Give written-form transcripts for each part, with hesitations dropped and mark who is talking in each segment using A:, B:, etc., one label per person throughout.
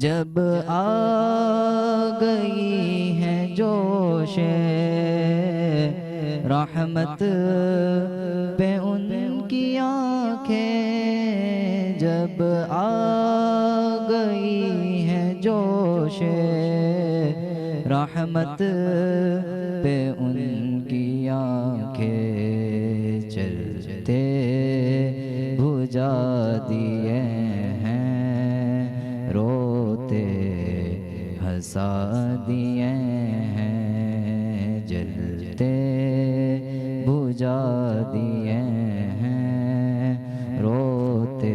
A: جب آ گئی ہے جوش رحمت پہ ان کی آنکھیں، جب آ گئی ہے جوش رحمت پہ ان کی آنکھیں، چلتے بجھا دیے ہیں، روتے ہنسا دیے ہیں، جلتے بجھا دیے ہیں، روتے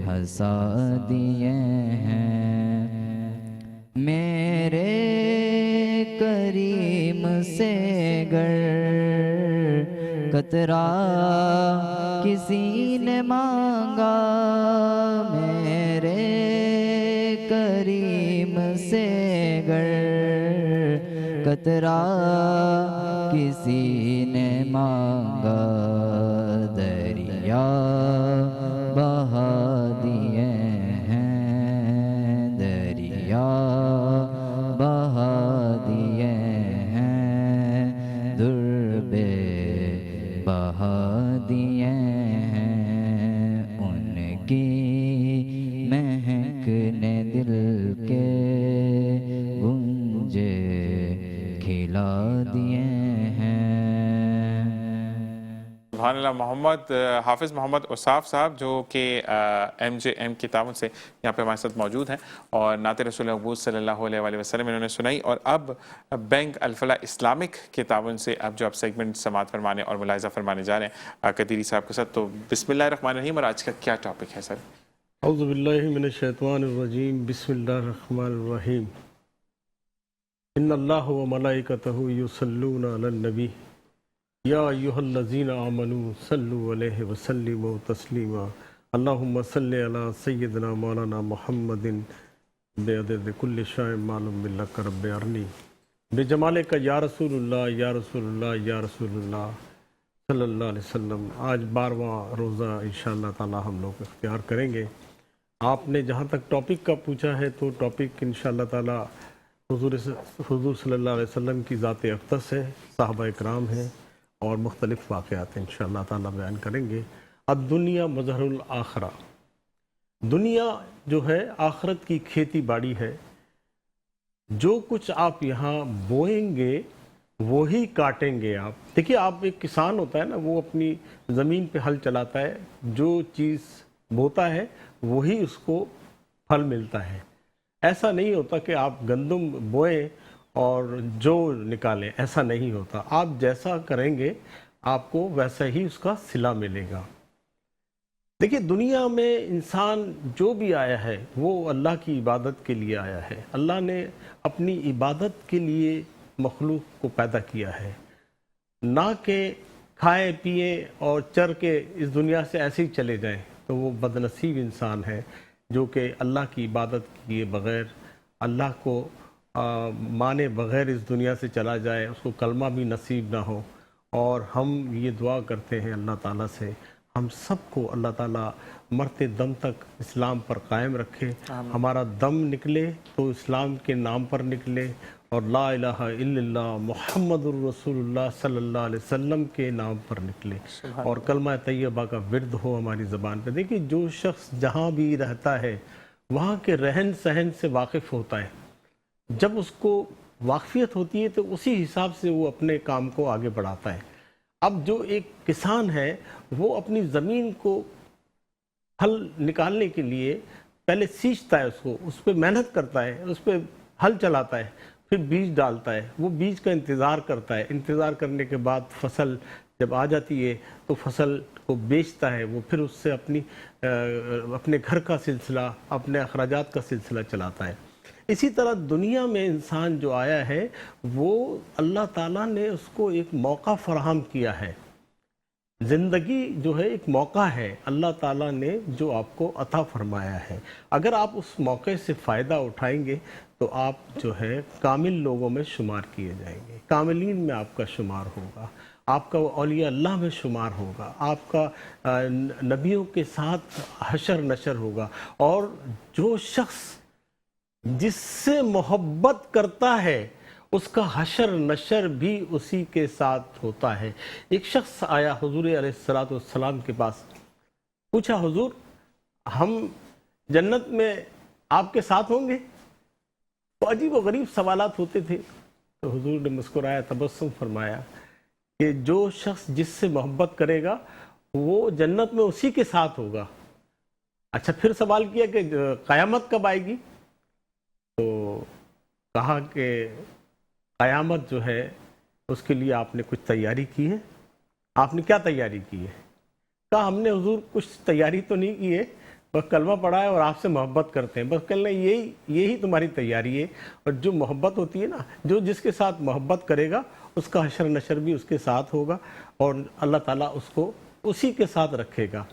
A: ہنسا دیے ہیں، میرے کریم سے گر قطرہ کسی نے مانگا، میرے کریم سے گر قطرہ کسی نے مانگا، دریا بہا دیے ہیں، دریا بہا دیے ہیں، دربے بہا دیے ہیں، ان کی مہک نے دل کے گنجے کھلا دیے ہیں۔
B: سبحان اللہ۔ محمد حافظ محمد اوصاف صاحب جو کہ MJM کی تعاون سے یہاں پہ ہمارے ساتھ موجود ہیں اور نعت رسول مقبول صلی اللہ علیہ وآلہ وسلم انہوں نے سنائی، اور اب بینک الفلاح اسلامک کے تعاون سے اب جو آپ سیگمنٹ سماعت فرمانے اور ملاحظہ فرمانے جا رہے ہیں قدیری صاحب کے ساتھ، تو بسم اللہ الرحمن الرحیم، اور آج کا کیا ٹاپک ہے سر؟
C: اعوذ باللہ من الشیطان الرجیم، بسم اللہ الرحمن الرحیم۔ ان اللہ و ملائکتہ یصلون علی النبی یا ایھا الذین آمنوا صلوا علیہ وسلموا تسلیما، اللہم صلی علی سیدنا مولانا محمد بعدد کل شیء معلوم لک رب ارنی بجمالک یا رسول اللہ یا رسول اللہ یا رسول اللہ صلی اللہ علیہ وسلم۔ آج 12واں روزہ انشاءاللہ تعالی ہم لوگ اختیار کریں گے۔ آپ نے جہاں تک ٹاپک کا پوچھا ہے تو ٹاپک انشاءاللہ تعالی حضور صلی اللہ علیہ وسلم کی ذات اقدس ہے، صحابہ اکرام ہیں اور مختلف واقعات انشاءاللہ تعالی بیان کریں گے۔ الدنیا مظہر الآخرہ، دنیا جو ہے آخرت کی کھیتی باڑی ہے، جو کچھ آپ یہاں بوئیں گے وہی کاٹیں گے آپ۔ دیکھیے، آپ ایک کسان ہوتا ہے نا، وہ اپنی زمین پہ ہل چلاتا ہے، جو چیز بوتا ہے وہی اس کو پھل ملتا ہے۔ ایسا نہیں ہوتا کہ آپ گندم بوئیں اور جو نکالیں، ایسا نہیں ہوتا۔ آپ جیسا کریں گے آپ کو ویسا ہی اس کا صلہ ملے گا۔ دیکھیے، دنیا میں انسان جو بھی آیا ہے وہ اللہ کی عبادت کے لیے آیا ہے۔ اللہ نے اپنی عبادت کے لیے مخلوق کو پیدا کیا ہے، نہ کہ کھائے پیے اور چر کے اس دنیا سے ایسے ہی چلے جائیں، تو وہ بدنصیب انسان ہے جو کہ اللہ کی عبادت کیے بغیر، اللہ کو مانے بغیر اس دنیا سے چلا جائے، اس کو کلمہ بھی نصیب نہ ہو۔ اور ہم یہ دعا کرتے ہیں اللہ تعالیٰ سے، ہم سب کو اللہ تعالیٰ مرتے دم تک اسلام پر قائم رکھے، ہمارا دم نکلے تو اسلام کے نام پر نکلے، اور لا الہ الا اللہ محمد الرسول اللہ صلی اللہ علیہ وسلم کے نام پر نکلے، اور کلمہ طیبہ کا ورد ہو ہماری زبان پہ۔ دیکھیے، جو شخص جہاں بھی رہتا ہے وہاں کے رہن سہن سے واقف ہوتا ہے، جب اس کو واقفیت ہوتی ہے تو اسی حساب سے وہ اپنے کام کو آگے بڑھاتا ہے۔ اب جو ایک کسان ہے وہ اپنی زمین کو پھل نکالنے کے لیے پہلے سینچتا ہے، اس پہ محنت کرتا ہے، اس پہ ہل چلاتا ہے، پھر بیج ڈالتا ہے، وہ بیج کا انتظار کرتا ہے، انتظار کرنے کے بعد فصل جب آ جاتی ہے تو فصل کو بیچتا ہے، وہ پھر اس سے اپنے گھر کا سلسلہ، اپنے اخراجات کا سلسلہ چلاتا ہے۔ اسی طرح دنیا میں انسان جو آیا ہے وہ اللہ تعالیٰ نے اس کو ایک موقع فراہم کیا ہے۔ زندگی جو ہے ایک موقع ہے، اللہ تعالیٰ نے جو آپ کو عطا فرمایا ہے۔ اگر آپ اس موقع سے فائدہ اٹھائیں گے تو آپ جو ہے کامل لوگوں میں شمار کیے جائیں گے، کاملین میں آپ کا شمار ہوگا، آپ کا اولیاء اللہ میں شمار ہوگا، آپ کا نبیوں کے ساتھ حشر نشر ہوگا۔ اور جو شخص جس سے محبت کرتا ہے اس کا حشر نشر بھی اسی کے ساتھ ہوتا ہے۔ ایک شخص آیا حضور علیہ السلام کے پاس، پوچھا حضور ہم جنت میں آپ کے ساتھ ہوں گے؟ تو عجیب و غریب سوالات ہوتے تھے۔ تو حضور نے مسکرایا، تبسم فرمایا کہ جو شخص جس سے محبت کرے گا وہ جنت میں اسی کے ساتھ ہوگا۔ اچھا پھر سوال کیا کہ قیامت کب آئے گی؟ تو کہا کہ قیامت جو ہے اس کے لیے آپ نے کچھ تیاری کی ہے؟ آپ نے کیا تیاری کی ہے؟ کہا ہم نے حضور کچھ تیاری تو نہیں کی ہے، بس کلمہ پڑھا ہے اور آپ سے محبت کرتے ہیں، بس کہنا یہی تمہاری تیاری ہے۔ اور جو محبت ہوتی ہے نا، جو جس کے ساتھ محبت کرے گا اس کا حشر نشر بھی اس کے ساتھ ہوگا اور اللہ تعالیٰ اس کو اسی کے ساتھ رکھے گا۔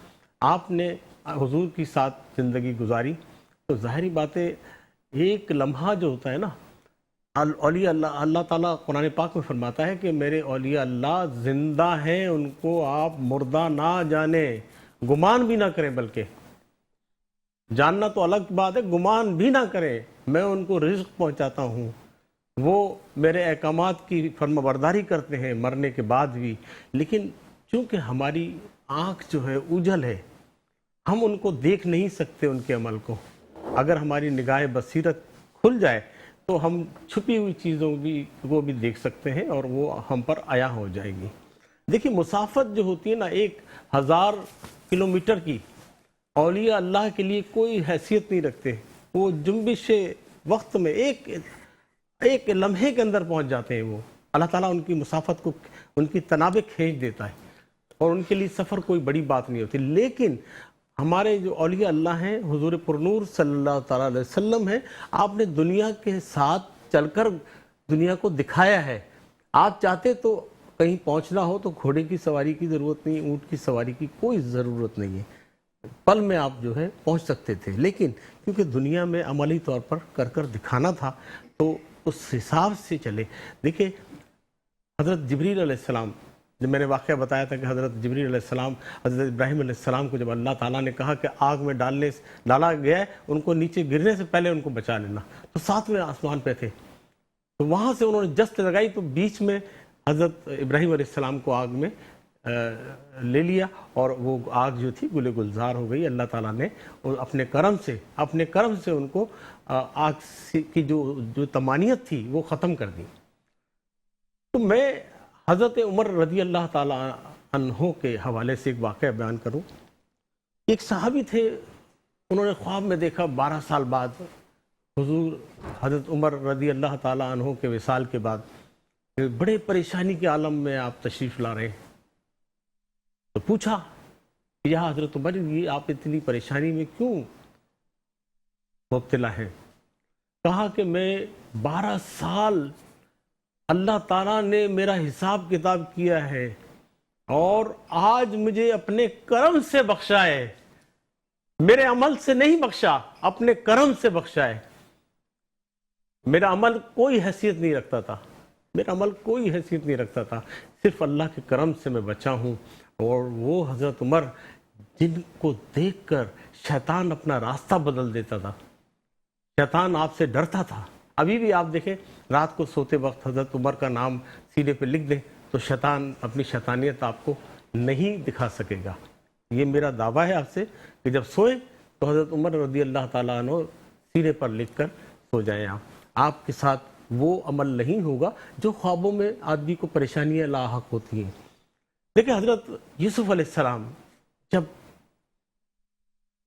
C: آپ نے حضور کی ساتھ زندگی گزاری تو ظاہری بات ہے ایک لمحہ جو ہوتا ہے نا، اولیاء اللہ تعالیٰ قرآن پاک میں فرماتا ہے کہ میرے اولیاء اللہ زندہ ہیں، ان کو آپ مردہ نہ جانیں، گمان بھی نہ کریں، بلکہ جاننا تو الگ بات ہے، گمان بھی نہ کریں، میں ان کو رزق پہنچاتا ہوں، وہ میرے احکامات کی فرما برداری کرتے ہیں مرنے کے بعد بھی۔ لیکن چونکہ ہماری آنکھ جو ہے اوجھل ہے، ہم ان کو دیکھ نہیں سکتے ان کے عمل کو۔ اگر ہماری نگاہ بصیرت کھل جائے تو ہم چھپی ہوئی چیزوں کو بھی دیکھ سکتے ہیں اور وہ ہم پر عیاں ہو جائے گی۔ دیکھیں مسافت جو ہوتی ہے نا 1000 کلومیٹر کی، اولیاء اللہ کے لیے کوئی حیثیت نہیں رکھتے، وہ جنبش وقت میں ایک لمحے کے اندر پہنچ جاتے ہیں۔ وہ اللہ تعالیٰ ان کی مسافت کو، ان کی تنابیں کھینچ دیتا ہے اور ان کے لیے سفر کوئی بڑی بات نہیں ہوتی۔ لیکن ہمارے جو اولیاء اللہ ہیں، حضور پرنور صلی اللہ تعالیٰ علیہ وسلم ہیں، آپ نے دنیا کے ساتھ چل کر دنیا کو دکھایا ہے۔ آپ چاہتے تو کہیں پہنچنا ہو تو گھوڑے کی سواری کی ضرورت نہیں، اونٹ کی سواری کی کوئی ضرورت نہیں ہے، پل میں آپ جو ہے پہنچ سکتے تھے۔ لیکن کیونکہ دنیا میں عملی طور پر کر دکھانا تھا تو اس حساب سے چلے۔ دیکھیں حضرت جبریل علیہ السلام، جب میں نے واقعہ بتایا تھا کہ حضرت جبریل علیہ السلام حضرت ابراہیم علیہ السلام کو جب اللہ تعالیٰ نے کہا کہ آگ میں ڈالا گیا ہے، ان کو نیچے گرنے سے پہلے ان کو بچا لینا، تو 7ویں آسمان پہ تھے، تو وہاں سے انہوں نے جست لگائی تو بیچ میں حضرت ابراہیم علیہ السلام کو آگ میں لے لیا اور وہ آگ جو تھی گلے گلزار ہو گئی۔ اللہ تعالیٰ نے اپنے کرم سے ان کو آگ کی جو تمانیت تھی وہ ختم کر دی۔ تو میں حضرت عمر رضی اللہ تعالیٰ عنہ کے حوالے سے ایک واقعہ بیان کروں۔ ایک صحابی تھے، انہوں نے خواب میں دیکھا 12 سال بعد حضور حضرت عمر رضی اللہ تعالیٰ عنہ کے وصال کے بعد بڑے پریشانی کے عالم میں آپ تشریف لا رہے ہیں۔ تو پوچھا کہ یا حضرت عمر یہ آپ اتنی پریشانی میں کیوں مبتلا ہیں؟ کہا کہ میں 12 سال اللہ تعالیٰ نے میرا حساب کتاب کیا ہے اور آج مجھے اپنے کرم سے بخشا ہے، میرے عمل سے نہیں بخشا، اپنے کرم سے بخشا ہے۔ میرا عمل کوئی حیثیت نہیں رکھتا تھا، صرف اللہ کے کرم سے میں بچا ہوں۔ اور وہ حضرت عمر جن کو دیکھ کر شیطان اپنا راستہ بدل دیتا تھا، شیطان آپ سے ڈرتا تھا۔ ابھی بھی آپ دیکھیں رات کو سوتے وقت حضرت عمر کا نام سینے پہ لکھ دیں تو شیطان اپنی شیطانیت آپ کو نہیں دکھا سکے گا۔ یہ میرا دعویٰ ہے آپ سے کہ جب سوئیں تو حضرت عمر رضی اللہ تعالیٰ عنہ سینے پر لکھ کر سو جائیں۔ آپ کے ساتھ وہ عمل نہیں ہوگا جو خوابوں میں آدمی کو پریشانیاں لاحق ہوتی ہیں۔ دیکھیں حضرت یوسف علیہ السلام جب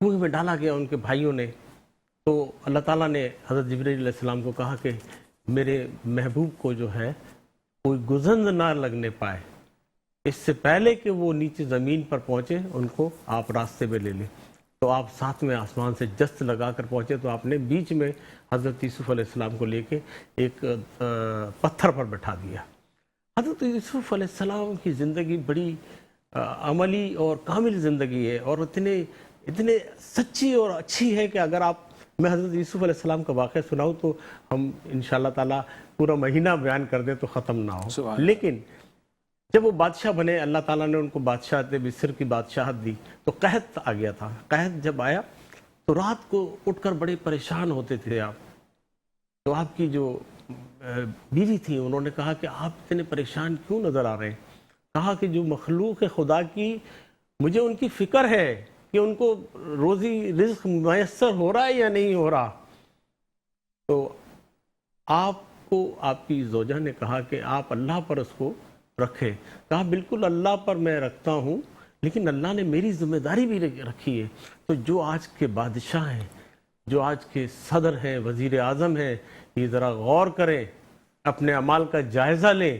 C: کنویں میں ڈالا گیا ان کے بھائیوں نے، تو اللہ تعالیٰ نے حضرت جبریل علیہ السلام کو کہا کہ میرے محبوب کو جو ہے کوئی گزند نہ لگنے پائے، اس سے پہلے کہ وہ نیچے زمین پر پہنچے ان کو آپ راستے میں لے لیں۔ تو آپ 7ویں آسمان سے جست لگا کر پہنچے تو آپ نے بیچ میں حضرت یوسف علیہ السلام کو لے کے ایک پتھر پر بٹھا دیا۔ حضرت یوسف علیہ السلام کی زندگی بڑی عملی اور کامل زندگی ہے اور اتنے سچی اور اچھی ہے کہ اگر میں حضرت یوسف علیہ السلام کا واقعہ سناؤں تو ہم انشاءاللہ تعالیٰ پورا مہینہ بیان کر دیں تو ختم نہ ہو۔ لیکن جب وہ بادشاہ بنے، اللہ تعالیٰ نے ان کو بادشاہت مصر کی بادشاہت دی تو قحط آ گیا تھا۔ قحط جب آیا تو رات کو اٹھ کر بڑے پریشان ہوتے تھے آپ تو آپ کی جو بیوی تھی انہوں نے کہا کہ آپ اتنے پریشان کیوں نظر آ رہے ہیں؟ کہا کہ جو مخلوق ہے خدا کی، مجھے ان کی فکر ہے کہ ان کو روزی رزق میسر ہو رہا ہے یا نہیں ہو رہا۔ تو آپ کو آپ کی زوجہ نے کہا کہ آپ اللہ پر اس کو رکھیں۔ کہا بالکل اللہ پر میں رکھتا ہوں، لیکن اللہ نے میری ذمہ داری بھی رکھی ہے۔ تو جو آج کے بادشاہ ہیں، جو آج کے صدر ہیں، وزیر اعظم ہیں، یہ ذرا غور کریں، اپنے اعمال کا جائزہ لیں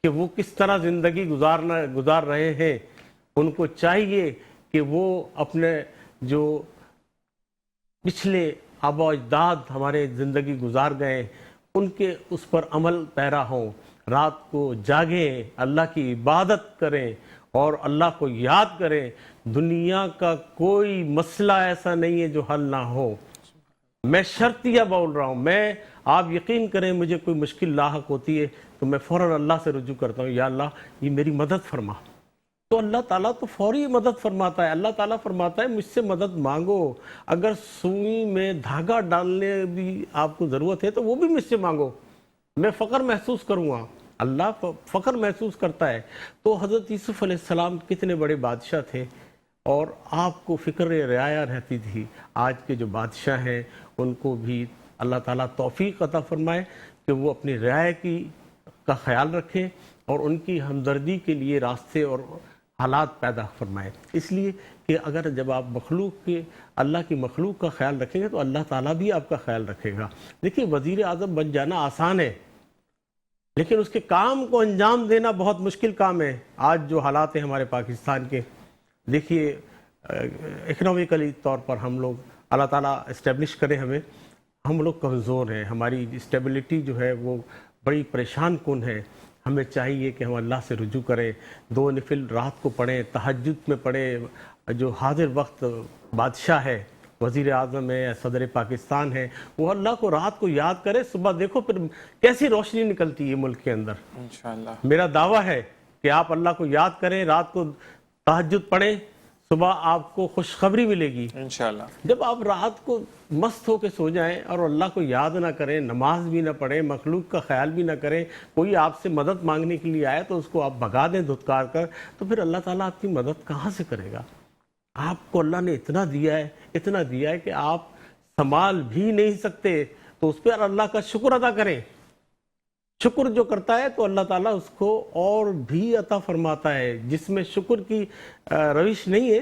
C: کہ وہ کس طرح زندگی گزار رہے ہیں۔ ان کو چاہیے کہ وہ اپنے جو پچھلے آبا و اجداد ہمارے زندگی گزار گئے ان کے اس پر عمل پیرا ہوں، رات کو جاگیں، اللہ کی عبادت کریں اور اللہ کو یاد کریں۔ دنیا کا کوئی مسئلہ ایسا نہیں ہے جو حل نہ ہو۔ میں شرطیہ بول رہا ہوں، آپ یقین کریں مجھے کوئی مشکل لاحق ہوتی ہے تو میں فوراً اللہ سے رجوع کرتا ہوں، یا اللہ یہ میری مدد فرما۔ تو اللہ تعالیٰ تو فوری مدد فرماتا ہے۔ اللہ تعالیٰ فرماتا ہے مجھ سے مدد مانگو، اگر سوئی میں دھاگا ڈالنے بھی آپ کو ضرورت ہے تو وہ بھی مجھ سے مانگو، میں فقر محسوس کروں گا۔ اللہ فقر محسوس کرتا ہے۔ تو حضرت یوسف علیہ السلام کتنے بڑے بادشاہ تھے اور آپ کو فکر رعایا رہتی تھی۔ آج کے جو بادشاہ ہیں ان کو بھی اللہ تعالیٰ توفیق عطا فرمائے کہ وہ اپنی رعایا کا خیال رکھیں اور ان کی ہمدردی کے لیے راستے اور حالات پیدا فرمائے۔ اس لیے کہ اگر جب آپ اللہ کی مخلوق کا خیال رکھیں گے تو اللہ تعالیٰ بھی آپ کا خیال رکھے گا۔ دیکھیے وزیر اعظم بن جانا آسان ہے، لیکن اس کے کام کو انجام دینا بہت مشکل کام ہے۔ آج جو حالات ہیں ہمارے پاکستان کے، دیکھیے اکنامکلی طور پر ہم لوگ، اللہ تعالیٰ اسٹیبلش کرے ہمیں، ہم لوگ کمزور ہیں، ہماری اسٹیبلٹی جو ہے وہ بڑی پریشان کن ہے۔ ہمیں چاہیے کہ ہم اللہ سے رجوع کریں، 2 نفل رات کو پڑھیں، تہجد میں پڑھیں۔ جو حاضر وقت بادشاہ ہے، وزیر اعظم ہے، صدر پاکستان ہے، وہ اللہ کو رات کو یاد کرے، صبح دیکھو پھر کیسی روشنی نکلتی ہے ملک کے اندر۔
B: انشاءاللہ
C: میرا دعویٰ ہے کہ آپ اللہ کو یاد کریں، رات کو تہجد پڑھیں، صبح آپ کو خوشخبری ملے گی۔
B: انشاءاللہ
C: جب آپ رات کو مست ہو کے سو جائیں اور اللہ کو یاد نہ کریں، نماز بھی نہ پڑھیں، مخلوق کا خیال بھی نہ کریں، کوئی آپ سے مدد مانگنے کے لیے آئے تو اس کو آپ بھگا دیں دھتکار کر، تو پھر اللہ تعالیٰ آپ کی مدد کہاں سے کرے گا؟ آپ کو اللہ نے اتنا دیا ہے کہ آپ سنبھال بھی نہیں سکتے، تو اس پر اللہ کا شکر ادا کریں۔ شکر جو کرتا ہے تو اللہ تعالیٰ اس کو اور بھی عطا فرماتا ہے۔ جس میں شکر کی روش نہیں ہے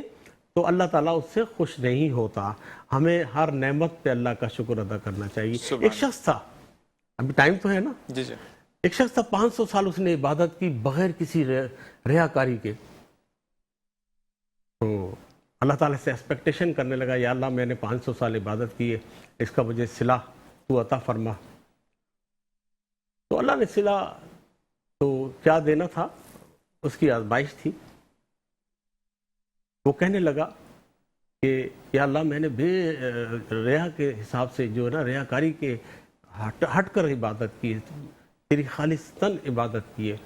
C: تو اللہ تعالیٰ اس سے خوش نہیں ہوتا۔ ہمیں ہر نعمت پہ اللہ کا شکر ادا کرنا چاہیے۔ ایک شخص تھا، ابھی ٹائم تو ہے نا،
B: جی جی،
C: ایک شخص تھا 500 سال اس نے عبادت کی بغیر کسی ریاکاری کے۔ تو اللہ تعالیٰ سے ایکسپیکٹیشن کرنے لگا، یا اللہ میں نے 500 سال عبادت کی ہے، اس کا مجھے صلہ تو عطا فرما۔ تو اللہ نے صلہ تو کیا دینا تھا، اس کی آزمائش تھی۔ وہ کہنے لگا کہ یا اللہ میں نے بے ریا کے حساب سے جو ہے نا ریاکاری کے ہٹ کر عبادت کی ہے، تیری خالصتاً عبادت کی ہے۔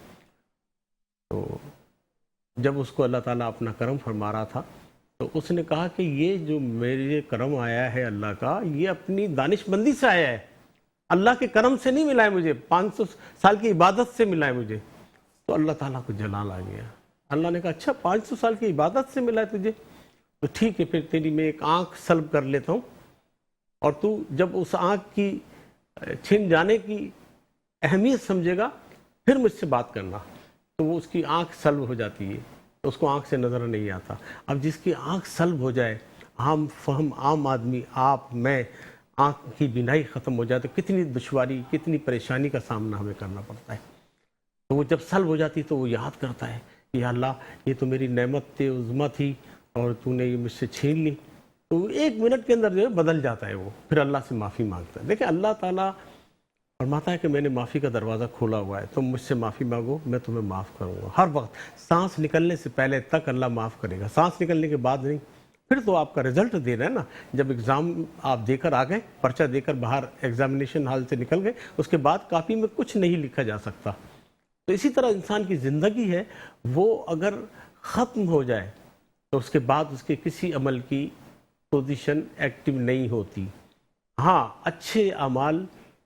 C: تو جب اس کو اللہ تعالیٰ اپنا کرم فرما رہا تھا تو اس نے کہا کہ یہ جو میرے کرم آیا ہے اللہ کا، یہ اپنی دانش مندی سے آیا ہے، اللہ کے کرم سے نہیں ملا ہے مجھے، 500 سال کی عبادت سے ملا ہے مجھے۔ تو اللہ تعالیٰ کو جلال آ گیا۔ اللہ نے کہا اچھا 500 سال کی عبادت سے ملا ہے تجھے، تو ٹھیک ہے، پھر تیری میں ایک آنکھ سلب کر لیتا ہوں، اور تو جب اس آنکھ کی چھن جانے کی اہمیت سمجھے گا پھر مجھ سے بات کرنا۔ تو وہ اس کی آنکھ سلب ہو جاتی ہے، تو اس کو آنکھ سے نظر نہیں آتا۔ اب جس کی آنکھ سلب ہو جائے، عام فہم عام آدمی، آپ میں، آنکھ کی بینائی ختم ہو جائے تو کتنی دشواری، کتنی پریشانی کا سامنا ہمیں کرنا پڑتا ہے۔ تو وہ جب سلب ہو جاتی تو وہ یاد کرتا ہے کہ یا اللہ یہ تو میری نعمت عظمیٰ تھی اور تو نے یہ مجھ سے چھین لی۔ تو 1 منٹ کے اندر جو ہے بدل جاتا ہے وہ، پھر اللہ سے معافی مانگتا ہے۔ دیکھیں اللہ تعالیٰ فرماتا ہے کہ میں نے معافی کا دروازہ کھولا ہوا ہے، تم مجھ سے معافی مانگو میں تمہیں معاف کروں گا۔ ہر وقت سانس نکلنے سے پہلے تک اللہ معاف کرے گا، سانس نکلنے کے بعد نہیں۔ پھر تو آپ کا رزلٹ دینا ہے نا، جب ایگزام آپ دے کر آ گئے، پرچہ دے کر باہر ایگزامینیشن ہال سے نکل گئے، اس کے بعد کاپی میں کچھ نہیں لکھا جا سکتا۔ تو اسی طرح انسان کی زندگی ہے، وہ اگر ختم ہو جائے تو اس کے بعد اس کے کسی عمل کی پوزیشن ایکٹیو نہیں ہوتی۔ ہاں اچھے اعمال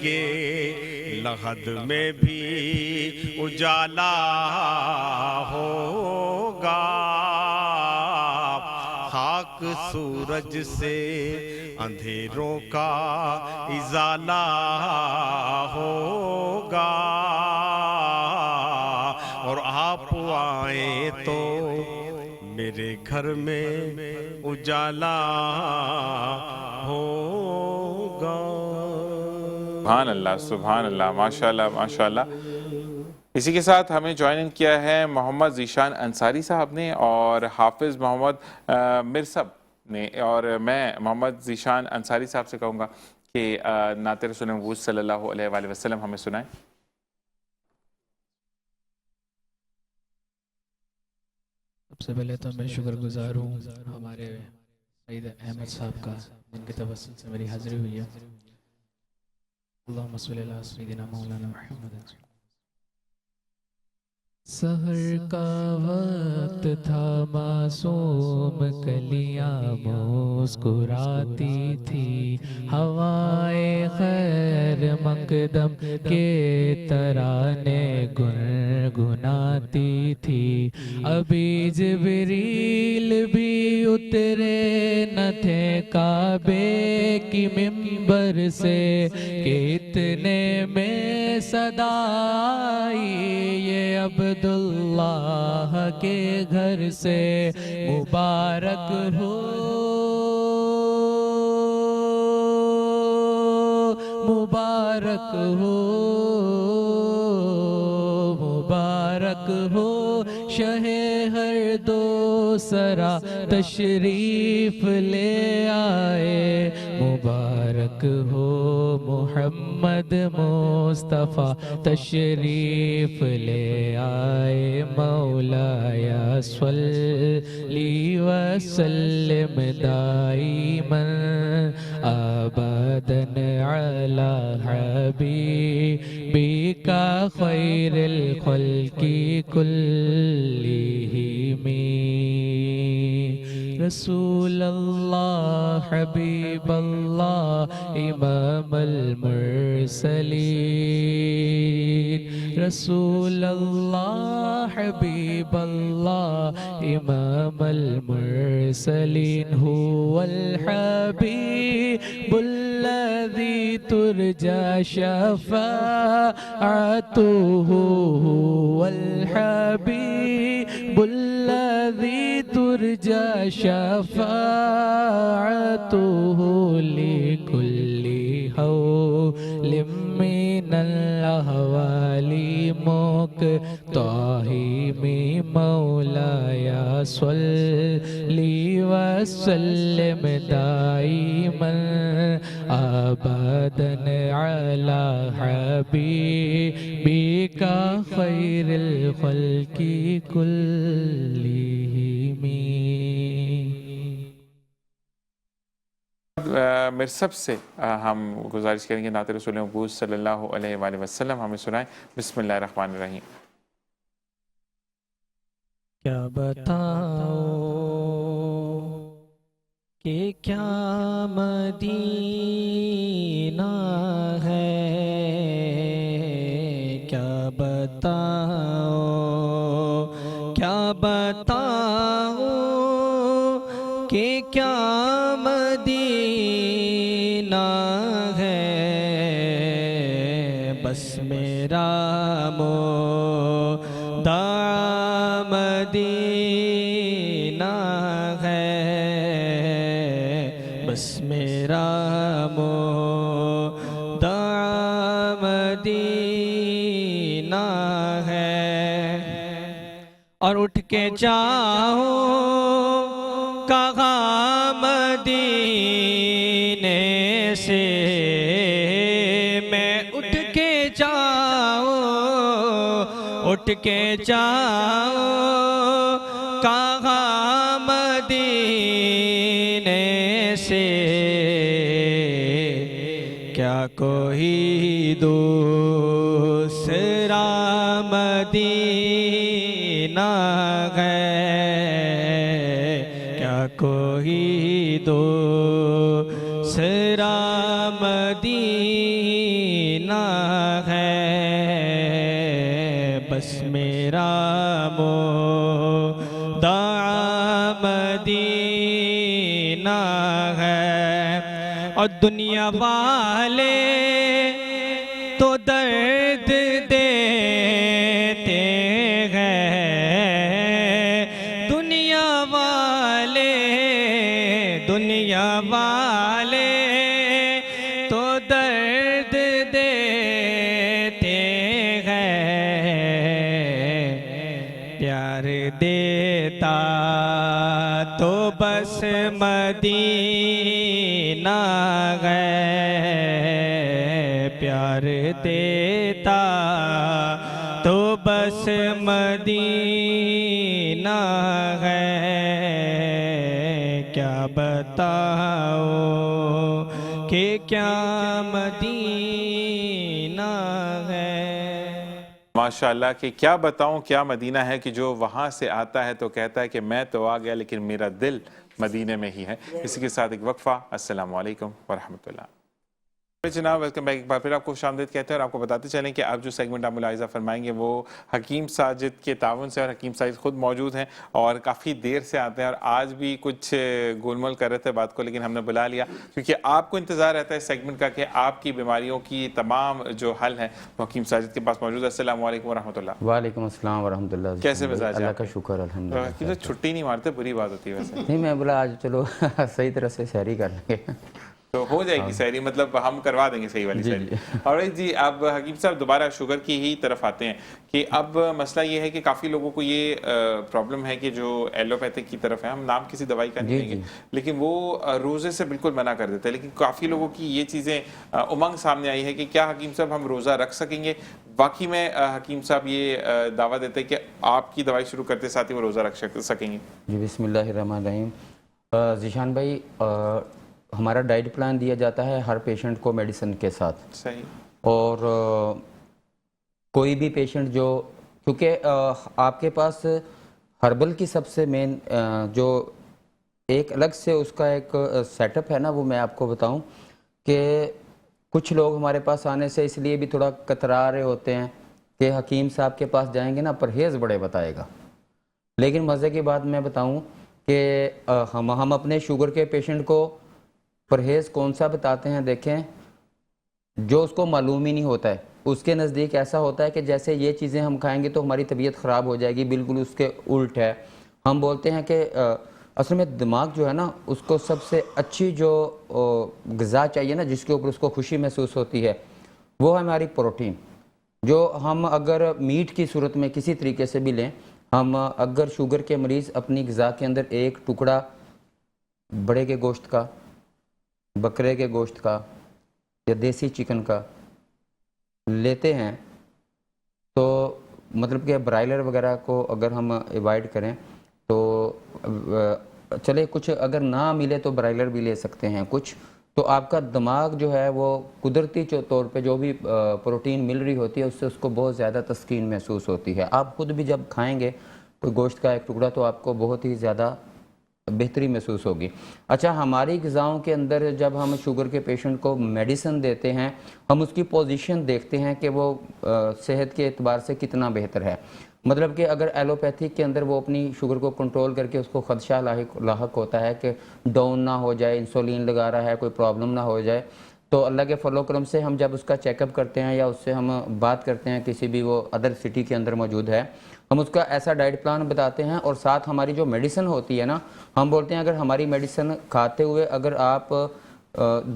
C: کے لحد میں بھی اجالا ہوگا، خاک سورج سے اندھیروں کا ازالہ ہوگا، اور آپ آئیں تو میرے گھر میں اجالا ہوگا۔
B: سبحان اللہ، سبحان اللہ، ماشاءاللہ ماشاءاللہ۔ اسی کے ساتھ ہمیں جوائن کیا ہے محمد ذیشان انصاری صاحب نے اور حافظ محمد مرسب نے، اور میں محمد ذیشان انصاری صاحب سے کہوں گا کہ نعت رسول مبعوث صلی اللہ علیہ وآلہ وسلم ہمیں سنائیں۔
D: سب سے پہلے تو میں شکر گزار ہوں ہمارے سعید احمد صاحب کا، جن کے توسل سے میری حاضری ہوئی ہے۔ اللہم صلی اللہ سیدنا مولانا محمد۔ سحر کا وقت تھا، معصوم کلیاں مسکراتی تھی، ہوائے خیر مقدم کے ترانے گنگناتی تھی، ابھی جبریل بھی اترے نہ تھے کعبے کی منبر سے کہ اتنے میں صدا آئی یہ عبداللہ کے گھر سے، مبارک ہو مبارک ہو مبارک ہو شہ ہر دو سرا تشریف لے آئے، مبارک ہو محمد مصطفیٰ تشریف لے آئے، مولایا صلی وسلم دائما ابدا علی حبیبک خیر الخلق کلہم، رسول اللہ حبیب اللہ امام المرسلین، رسول اللہ حبیب اللہ امام المرسلین، هو الحبیب الذی ترجى شفاعته، هو الحبیب الذی ترجى شفاعته لكل حول من الأحوال مقتحم، مولایا صلی وسلم دائما ابدا علی حبیبک خیر الخلق کلہم۔
B: مرسب سے ہم گزارش کریں گے نعت رسول مبعوث صلی اللہ علیہ وآلہ وسلم ہمیں سنائیں۔ بسم اللہ الرحمن الرحیم۔
D: کیا بتاؤں کہ کیا مدینہ ہے، کیا بتاؤں کیا بتاؤں کہ کیا مدینہ ہے، بس میرا مدعا مدینہ ہے، بس میرا مدعا مدینہ ہے، اور اٹھ کے جاؤ کہاں مدینے سے، میں اٹھ کے جاؤ اٹھ کے جاؤ کہاں مدینے سے، کیا کوئی دوسرا مدینہ ہے، کیا کوئی دوسرا مدینہ
E: اور دنیا والے تو درد دیتے ہیں، دنیا والے تو درد دیتے ہیں، پیار دیتا تو بس مدینہ ہے، پیار دیتا تو بس مدینہ ہے، کیا بتاؤ کہ کیا مدینہ ہے۔
B: ماشاءاللہ کہ کیا بتاؤں کیا مدینہ ہے، کہ جو وہاں سے آتا ہے تو کہتا ہے کہ میں تو آ گیا لیکن میرا دل مدینے میں ہی ہے۔ اسی کے ساتھ ایک وقفہ۔ السلام علیکم ورحمۃ اللہ۔ جناب ویلکم بیک، ایک بار پھر آپ کو خوش آمدید کہتے ہیں، اور آپ کو بتاتے چلیں کہ آپ جو سیگمنٹ آپ ملاحظہ فرمائیں گے وہ حکیم ساجد کے تعاون سے، اور حکیم ساجد خود موجود ہیں اور کافی دیر سے آتے ہیں، اور آج بھی کچھ گول مول کر رہے تھے بات کو، لیکن ہم نے بلا لیا کیونکہ آپ کو انتظار رہتا ہے اس سیگمنٹ کا کہ آپ کی بیماریوں کی تمام جو حل ہیں وہ حکیم ساجد کے پاس موجود ہے۔ السلام علیکم ورحمۃ اللہ۔
F: وعلیکم السلام ورحمۃ اللہ۔
B: کیسے مزاج ہے؟
F: اللہ کا شکر الحمدللہ۔
B: چھٹی نہیں مارتے، بری بات ہوتی ہے ویسے۔
F: نہیں میں بولا آج چلو صحیح طرح سے سحری کر لیں گے
B: تو ہو جائے گی سحری، مطلب ہم کروا دیں گے صحیح والی سحری۔ اور جی اب حکیم صاحب دوبارہ شوگر کی ہی طرف آتے ہیں کہ اب مسئلہ یہ ہے کہ کافی لوگوں کو یہ پرابلم ہے کہ جو ایلوپیتھک کی طرف ہے، ہم نام کسی دوائی کا نہیں لیں گے لیکن وہ روزے سے بالکل منع کر دیتے ہیں، لیکن کافی لوگوں کی یہ چیزیں امنگ سامنے آئی ہے کہ کیا حکیم صاحب ہم روزہ رکھ سکیں گے؟ واقعی میں حکیم صاحب یہ دعویٰ دیتے ہیں کہ آپ کی دوائی شروع کرتے ساتھ ہی وہ روزہ رکھ سکیں گے؟
F: جی بسم اللہ الرحمن الرحیم۔ ذیشان بھائی ہمارا ڈائٹ پلان دیا جاتا ہے ہر پیشنٹ کو میڈیسن کے ساتھ،
B: صحیح، اور
F: کوئی بھی پیشنٹ جو، کیونکہ آپ کے پاس ہربل کی سب سے مین جو ایک الگ سے اس کا ایک سیٹ اپ ہے نا، وہ میں آپ کو بتاؤں کہ کچھ لوگ ہمارے پاس آنے سے اس لیے بھی تھوڑا کترا رہے ہوتے ہیں کہ حکیم صاحب کے پاس جائیں گے نا پرہیز بڑے بتائے گا، لیکن مزے کی بات میں بتاؤں کہ ہم اپنے شوگر کے پیشنٹ کو پرہیز کون سا بتاتے ہیں؟ دیکھیں، جو اس کو معلوم ہی نہیں ہوتا ہے اس کے نزدیک ایسا ہوتا ہے کہ جیسے یہ چیزیں ہم کھائیں گے تو ہماری طبیعت خراب ہو جائے گی، بالکل اس کے الٹ ہے۔ ہم بولتے ہیں کہ اصل میں دماغ جو ہے نا اس کو سب سے اچھی جو غذا چاہیے نا، جس کے اوپر اس کو خوشی محسوس ہوتی ہے، وہ ہے ہماری پروٹین، جو ہم اگر میٹ کی صورت میں کسی طریقے سے بھی لیں، ہم اگر شوگر کے مریض اپنی غذا کے اندر ایک ٹکڑا بڑے کے گوشت کا، بکرے کے گوشت کا یا دیسی چکن کا لیتے ہیں تو مطلب کہ برائلر وغیرہ کو اگر ہم ایوائڈ کریں تو چلے کچھ اگر نہ ملے تو برائلر بھی لے سکتے ہیں کچھ، تو آپ کا دماغ جو ہے وہ قدرتی طور پہ جو بھی پروٹین مل رہی ہوتی ہے اس سے اس کو بہت زیادہ تسکین محسوس ہوتی ہے۔ آپ خود بھی جب کھائیں گے کوئی گوشت کا ایک ٹکڑا تو آپ کو بہت ہی زیادہ بہتری محسوس ہوگی۔ اچھا، ہماری غذاؤں کے اندر جب ہم شوگر کے پیشنٹ کو میڈیسن دیتے ہیں، ہم اس کی پوزیشن دیکھتے ہیں کہ وہ صحت کے اعتبار سے کتنا بہتر ہے۔ مطلب کہ اگر ایلوپیتھک کے اندر وہ اپنی شوگر کو کنٹرول کر کے اس کو خدشہ لاحق ہوتا ہے کہ ڈاؤن نہ ہو جائے، انسولین لگا رہا ہے، کوئی پرابلم نہ ہو جائے، تو اللہ کے فضل و کرم سے ہم جب اس کا چیک اپ کرتے ہیں یا اس سے ہم بات کرتے ہیں کسی بھی وہ ادر سٹی کے اندر موجود ہے، ہم اس کا ایسا ڈائٹ پلان بتاتے ہیں، اور ساتھ ہماری جو میڈیسن ہوتی ہے نا، ہم بولتے ہیں اگر ہماری میڈیسن کھاتے ہوئے اگر آپ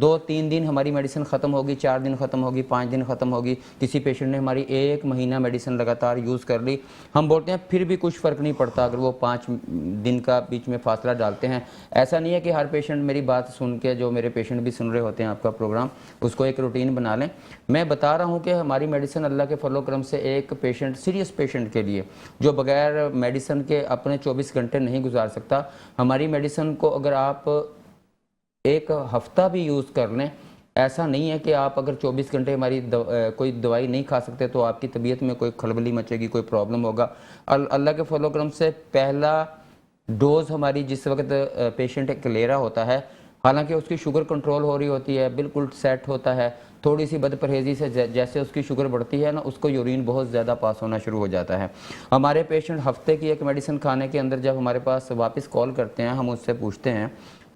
F: 2-3 دن ہماری میڈیسن ختم ہوگی، 4 دن ختم ہوگی، 5 دن ختم ہوگی، کسی پیشنٹ نے ہماری 1 مہینہ میڈیسن لگاتار یوز کر لی، ہم بولتے ہیں پھر بھی کچھ فرق نہیں پڑتا اگر وہ 5 دن کا بیچ میں فاصلہ ڈالتے ہیں۔ ایسا نہیں ہے کہ ہر پیشنٹ میری بات سن کے، جو میرے پیشنٹ بھی سن رہے ہوتے ہیں آپ کا پروگرام، اس کو ایک روٹین بنا لیں۔ میں بتا رہا ہوں کہ ہماری میڈیسن اللہ کے فضل و کرم سے ایک پیشنٹ، سیریس پیشنٹ کے لیے جو بغیر میڈیسن کے اپنے 24 گھنٹے نہیں گزار سکتا، ہماری میڈیسن کو اگر آپ ایک ہفتہ بھی یوز کر لیں، ایسا نہیں ہے کہ آپ اگر 24 گھنٹے ہماری کوئی دوائی نہیں کھا سکتے تو آپ کی طبیعت میں کوئی کھلبلی مچے گی، کوئی پرابلم ہوگا۔ اللہ کے فضل و کرم سے پہلا ڈوز ہماری جس وقت پیشنٹ ایک لے رہا ہوتا ہے، حالانکہ اس کی شوگر کنٹرول ہو رہی ہوتی ہے، بالکل سیٹ ہوتا ہے، تھوڑی سی بد پرہیزی سے جیسے اس کی شوگر بڑھتی ہے نا اس کو یورین بہت زیادہ پاس ہونا شروع ہو جاتا ہے. ہمارے پیشنٹ ہفتے کی ایک میڈیسن کھانے کے اندر جب ہمارے پاس واپس کال کرتے ہیں ہم اس سے پوچھتے ہیں,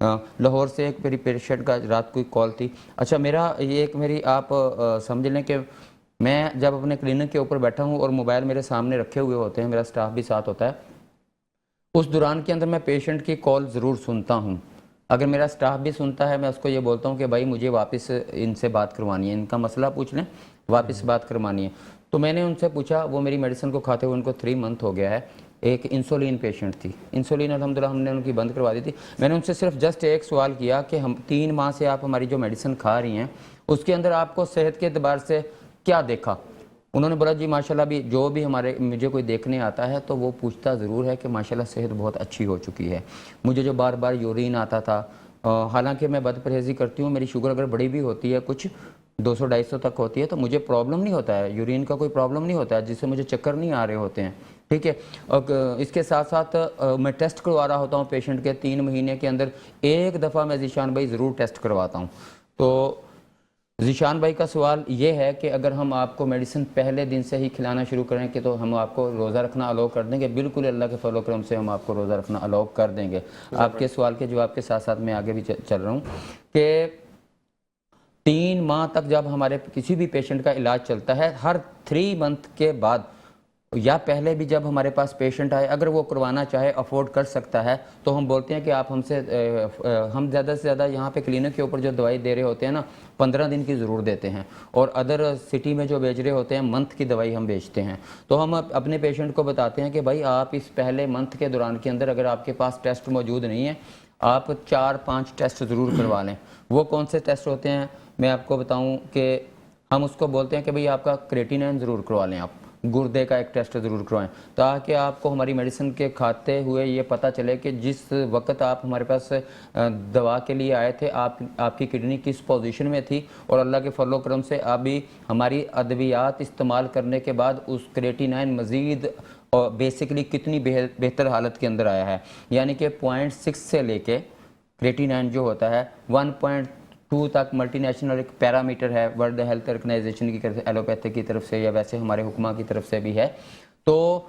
F: لاہور سے ایک میری پیشنٹ کا رات کو کال تھی. اچھا میری آپ سمجھ لیں کہ میں جب اپنے کلینک کے اوپر بیٹھا ہوں اور موبائل میرے سامنے رکھے ہوئے ہوتے ہیں, میرا سٹاف بھی ساتھ ہوتا ہے, اس دوران کے اندر میں پیشنٹ کی کال ضرور سنتا ہوں. اگر میرا سٹاف بھی سنتا ہے میں اس کو یہ بولتا ہوں کہ بھائی مجھے واپس ان سے بات کروانی ہے, ان کا مسئلہ پوچھ لیں, واپس بات کروانی ہے. تو میں نے ان سے پوچھا, وہ میری میڈیسن کو کھاتے ہوئے ان کو 3 منتھ ہو گیا ہے, ایک انسولین پیشنٹ تھی, انسولین الحمدللہ ہم نے ان کی بند کروا دی تھی. میں نے ان سے صرف جسٹ ایک سوال کیا کہ ہم 3 ماہ سے آپ ہماری جو میڈیسن کھا رہی ہیں اس کے اندر آپ کو صحت کے اعتبار سے کیا دیکھا؟ انہوں نے بولا جی ماشاءاللہ بھی جو بھی مجھے کوئی دیکھنے آتا ہے تو وہ پوچھتا ضرور ہے کہ ماشاءاللہ صحت بہت اچھی ہو چکی ہے. مجھے جو بار بار یورین آتا تھا, حالانکہ میں بد پرہیزی کرتی ہوں, میری شوگر اگر بڑی بھی ہوتی ہے کچھ 200-250 تک ہوتی ہے تو مجھے پرابلم نہیں ہوتا ہے, یورین کا کوئی پرابلم نہیں ہوتا ہے جس سے مجھے چکر نہیں آ رہے ہوتے ہیں, ٹھیک ہے. اور اس کے ساتھ ساتھ میں ٹیسٹ کروا رہا ہوتا ہوں پیشنٹ کے 3 مہینے کے اندر ایک دفعہ میں ذیشان بھائی ضرور ٹیسٹ کرواتا ہوں. تو ذیشان بھائی کا سوال یہ ہے کہ اگر ہم آپ کو میڈیسن پہلے دن سے ہی کھلانا شروع کریں کہ تو ہم آپ کو روزہ رکھنا الاؤ کر دیں گے؟ بالکل اللہ کے فضل و کرم سے ہم آپ کو روزہ رکھنا الاؤ کر دیں گے. آپ کے سوال کے جواب کے ساتھ ساتھ میں آگے بھی چل رہا ہوں کہ 3 ماہ تک جب ہمارے کسی بھی پیشنٹ کا علاج چلتا ہے, ہر 3 منتھ کے بعد یا پہلے بھی جب ہمارے پاس پیشنٹ آئے اگر وہ کروانا چاہے, افورڈ کر سکتا ہے, تو ہم بولتے ہیں کہ آپ ہم زیادہ سے زیادہ یہاں پہ کلینک کے اوپر جو دوائی دے رہے ہوتے ہیں نا 15 دن کی ضرور دیتے ہیں, اور ادر سٹی میں جو بیچ رہے ہوتے ہیں منتھ کی دوائی ہم بیچتے ہیں. تو ہم اپنے پیشنٹ کو بتاتے ہیں کہ بھائی آپ اس پہلے منتھ کے دوران کے اندر اگر آپ کے پاس ٹیسٹ موجود نہیں ہے آپ 4-5 ٹیسٹ ضرور کروا لیں. وہ کون سے ٹیسٹ ہوتے ہیں میں آپ کو بتاؤں کہ ہم اس کو بولتے ہیں کہ بھئی آپ کا کریٹینائن ضرور کروا لیں, آپ گردے کا ایک ٹیسٹ ضرور کروائیں, تاکہ آپ کو ہماری میڈیسن کے کھاتے ہوئے یہ پتہ چلے کہ جس وقت آپ ہمارے پاس دوا کے لیے آئے تھے آپ کی کڈنی کس پوزیشن میں تھی, اور اللہ کے فضل و کرم سے ابھی ہماری ادویات استعمال کرنے کے بعد اس کریٹینائن مزید اور بیسیکلی کتنی بہتر حالت کے اندر آیا ہے. یعنی کہ 0.6 سے لے کے کریٹینائن جو ہوتا ہے 1.2 تک ملٹی نیشنل ایک پیرامیٹر ہے ورلڈ ہیلتھ آرگنائزیشن کی طرف سے, ایلوپیتھک کی طرف سے یا ویسے ہمارے حکمہ کی طرف سے بھی ہے. تو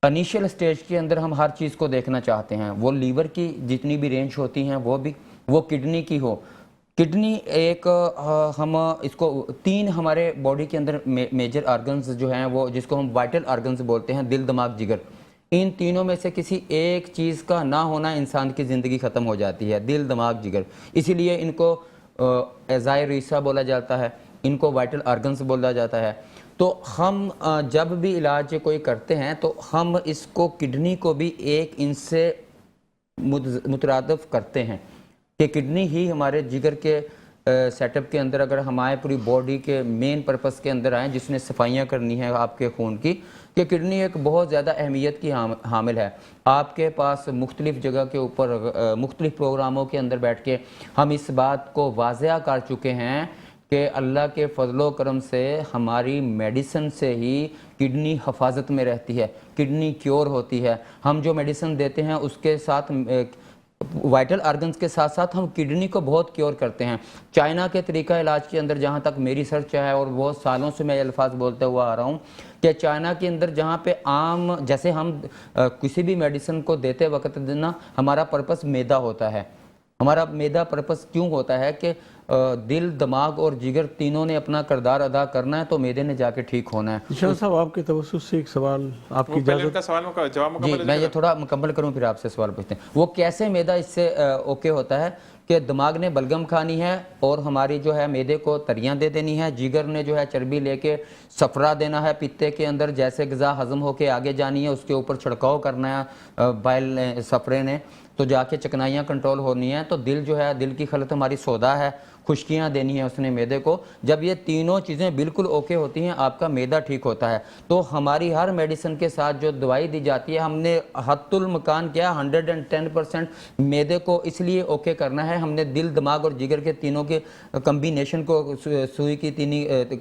F: انیشیل سٹیج کے اندر ہم ہر چیز کو دیکھنا چاہتے ہیں, وہ لیور کی جتنی بھی رینج ہوتی ہیں وہ کڈنی کی ہو. کڈنی ایک ہم اس کو 3 ہمارے باڈی کے اندر میجر آرگنز جو ہیں وہ جس کو ہم وائٹل آرگنز بولتے ہیں, دل دماغ جگر, ان تینوں میں سے کسی ایک چیز کا نہ ہونا انسان کی زندگی ختم ہو جاتی ہے, دل دماغ جگر. اسی لیے ان کو اعضائے ریسہ بولا جاتا ہے, ان کو وائٹل آرگنز بولا جاتا ہے. تو ہم جب بھی علاج کوئی کرتے ہیں تو ہم اس کو کڈنی کو بھی ایک ان سے مترادف کرتے ہیں کہ کڈنی ہی ہمارے جگر کے سیٹ اپ کے اندر اگر ہمارے پوری باڈی کے مین پرپس کے اندر آئیں جس نے صفائیاں کرنی ہے آپ کے خون کی, کہ کڈنی ایک بہت زیادہ اہمیت کی حامل ہے. آپ کے پاس مختلف جگہ کے اوپر مختلف پروگراموں کے اندر بیٹھ کے ہم اس بات کو واضح کر چکے ہیں کہ اللہ کے فضل و کرم سے ہماری میڈیسن سے ہی کڈنی حفاظت میں رہتی ہے, کڈنی کیور ہوتی ہے. ہم جو میڈیسن دیتے ہیں اس کے ساتھ وائٹل آرگنز کے ساتھ ساتھ ہم کڈنی کو بہت کیور کرتے ہیں. چائنا کے طریقہ علاج کے اندر جہاں تک میری سرچ ہے اور بہت سالوں سے میں یہ الفاظ بولتے ہوا آ رہا ہوں کہ چائنا کے اندر جہاں پہ عام جیسے ہم کسی بھی میڈیسن کو دیتے وقت دینا ہمارا پرپس میدا ہوتا ہے. ہمارا میدا پرپس کیوں ہوتا ہے کہ دل دماغ اور جگر تینوں نے اپنا کردار ادا کرنا ہے تو میدے نے جا کے ٹھیک ہونا ہے.
C: ذیشان صاحب آپ کے توسط سے ایک سوال آپ کی اجازت؟
F: جی میں یہ تھوڑا مکمل کروں پھر آپ سے سوال پوچھتے ہیں. وہ کیسے میدا اس سے اوکے ہوتا ہے کہ دماغ نے بلگم کھانی ہے اور ہماری جو ہے میدے کو تریاں دے دینی ہے, جگر نے جو ہے چربی لے کے صفرا دینا ہے پتے کے اندر, جیسے غذا ہضم ہو کے آگے جانی ہے اس کے اوپر چھڑکاؤ کرنا ہے بائل صفرے نے تو جا کے چکنائیاں کنٹرول ہونی ہیں. تو دل جو ہے دل کی خلط ہماری سودا ہے, خشکیاں دینی ہیں اس نے میدے کو. جب یہ تینوں چیزیں بالکل اوکے ہوتی ہیں آپ کا میدا ٹھیک ہوتا ہے. تو ہماری ہر میڈیسن کے ساتھ جو دوائی دی جاتی ہے ہم نے حد المکان کیا 110% میدے کو اس لیے اوکے کرنا ہے. ہم نے دل دماغ اور جگر کے تینوں کے کمبینیشن کو سوئی کی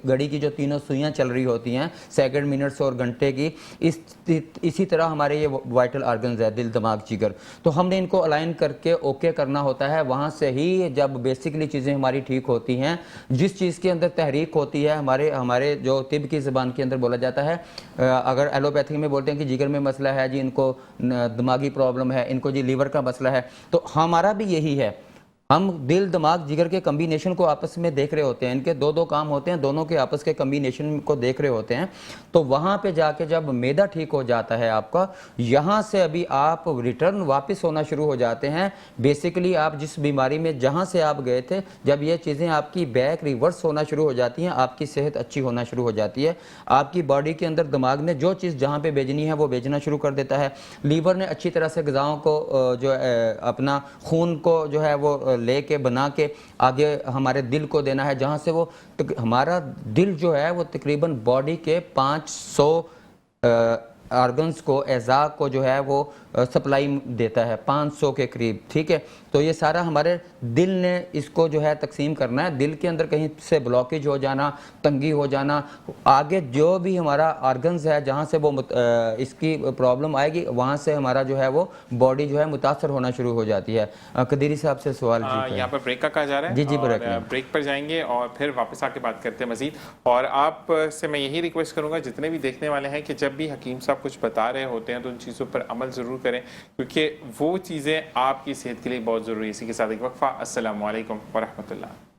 F: گھڑی کی جو تینوں سوئیاں چل رہی ہوتی ہیں سیکنڈ منٹس اور گھنٹے کی, اسی طرح ہمارے یہ وائٹل آرگنز ہے دل دماغ جگر. تو ہم نے ان کو الائن کر کے اوکے کرنا ہوتا ہے. وہاں سے ہی جب بیسکلی چیزیں ہماری بیماری ٹھیک ہوتی ہیں, جس چیز کے اندر تحریک ہوتی ہے, ہمارے جو طب کی زبان کے اندر بولا جاتا ہے, اگر ایلوپیتھی میں بولتے ہیں کہ جگر میں مسئلہ ہے جی, ان کو دماغی پرابلم ہے, ان کو جی لیور کا مسئلہ ہے, تو ہمارا بھی یہی ہے. ہم دل دماغ جگر کے کمبینیشن کو آپس میں دیکھ رہے ہوتے ہیں, ان کے دو کام ہوتے ہیں, دونوں کے آپس کے کمبینیشن کو دیکھ رہے ہوتے ہیں. تو وہاں پہ جا کے جب معدہ ٹھیک ہو جاتا ہے آپ کا, یہاں سے ابھی آپ ریٹرن واپس ہونا شروع ہو جاتے ہیں. بیسیکلی آپ جس بیماری میں جہاں سے آپ گئے تھے, جب یہ چیزیں آپ کی بیک ریورس ہونا شروع ہو جاتی ہیں, آپ کی صحت اچھی ہونا شروع ہو جاتی ہے. آپ کی باڈی کے اندر دماغ نے جو چیز جہاں پہ بھیجنی ہے وہ بھیجنا شروع کر دیتا ہے. لیور نے اچھی طرح سے غذاؤں کو جو اپنا خون کو جو ہے وہ لے کے بنا کے آگے ہمارے دل کو دینا ہے, جہاں سے وہ ہمارا دل جو ہے وہ تقریباً باڈی کے 500 آرگنز کو, اعضاء کو جو ہے وہ سپلائی دیتا ہے, 500 کے قریب. ٹھیک ہے, تو یہ سارا ہمارے دل نے اس کو جو ہے تقسیم کرنا ہے. دل کے اندر کہیں سے بلاکیج ہو جانا, تنگی ہو جانا, آگے جو بھی ہمارا آرگنز ہے جہاں سے وہ اس کی پرابلم آئے گی, وہاں سے ہمارا جو ہے وہ باڈی جو ہے متاثر ہونا شروع ہو جاتی ہے. قدیری صاحب سے سوال
B: یہاں پر بریک کا کہا جا رہا ہے.
F: جی
B: بریک پر جائیں گے اور پھر واپس آ کے بات کرتے ہیں مزید. اور آپ سے میں یہی ریکویسٹ کروں گا جتنے بھی دیکھنے والے ہیں کہ جب بھی حکیم صاحب کچھ بتا رہے ہوتے ہیں تو ان چیزوں پر عمل ضرور کریں, کیونکہ وہ چیزیں آپ کی صحت کے لیے بہت ضروری ہے. اسی کے ساتھ ایک وقفہ. السلام علیکم ورحمۃ اللہ.